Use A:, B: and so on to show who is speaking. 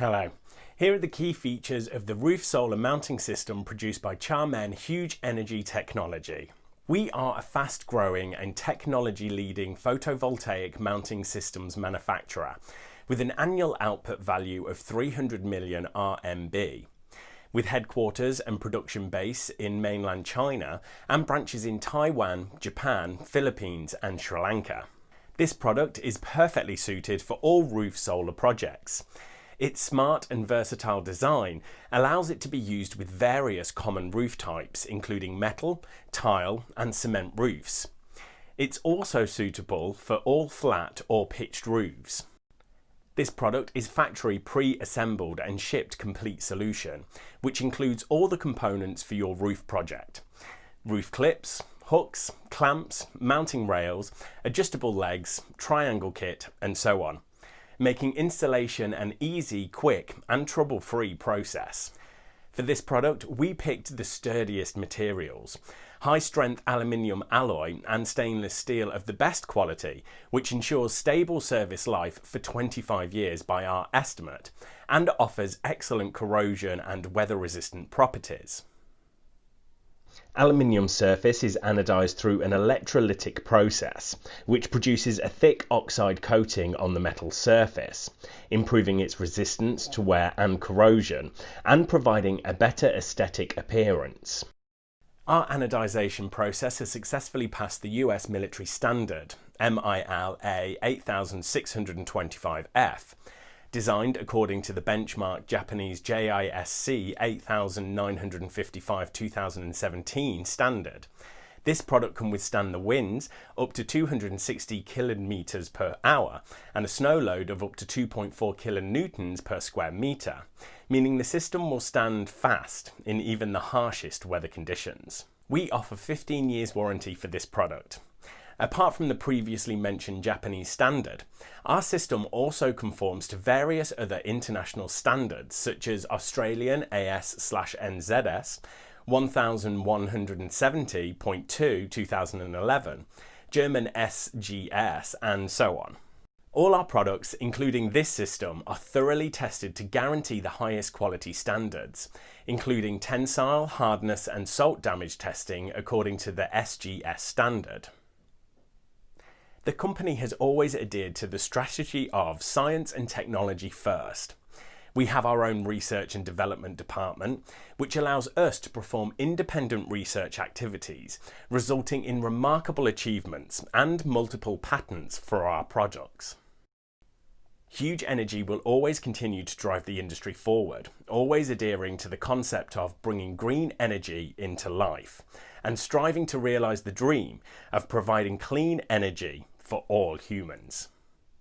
A: Hello. Here are the key features of the roof solar mounting system produced by 𝐊𝐞𝐲 Technology. We are a fast-growing and technology-leading photovoltaic mounting systems manufacturer with an annual output value of 300 million RMB. With headquarters and production base in mainland China and branches in Taiwan, Japan, Philippines and Sri Lanka. This product is perfectly suited for all roof solar projects. Its smart and versatile design allows it to be used with various common roof types, including metal, tile and cement roofs. It's also suitable for all flat or pitched roofs. This product is factory pre-assembled and shipped complete solution, which includes all the components for your roof project. Roof clips, hooks, clamps, mounting rails, adjustable legs, triangle kit and so on, making installation an easy, quick and trouble-free process. For this product, we picked the sturdiest materials, high-strength aluminium alloy and stainless steel of the best quality, which ensures stable service life for 25 years by our estimate, and offers excellent corrosion and weather-resistant properties. Aluminium surface is anodized through an electrolytic process, which produces a thick oxide coating on the metal surface, improving its resistance to wear and corrosion, and providing a better aesthetic appearance. Our anodization process has successfully passed the US military standard, MIL-A 8625F, designed according to the benchmark Japanese JISC 8955-2017 standard. This product can withstand the winds up to 260 km per hour and a snow load of up to 2.4 kilonewtons per square meter, meaning the system will stand fast in even the harshest weather conditions. We offer 15 years warranty for this product. Apart from the previously mentioned Japanese standard, our system also conforms to various other international standards such as Australian AS/NZS 1170.2 2011, German SGS and so on. All our products, including this system, are thoroughly tested to guarantee the highest quality standards, including tensile, hardness and salt damage testing according to the SGS standard. The company has always adhered to the strategy of science and technology first. We have our own research and development department, which allows us to perform independent research activities, resulting in remarkable achievements and multiple patents for our products. Huge Energy will always continue to drive the industry forward, always adhering to the concept of bringing green energy into life and striving to realize the dream of providing clean energy for all humans.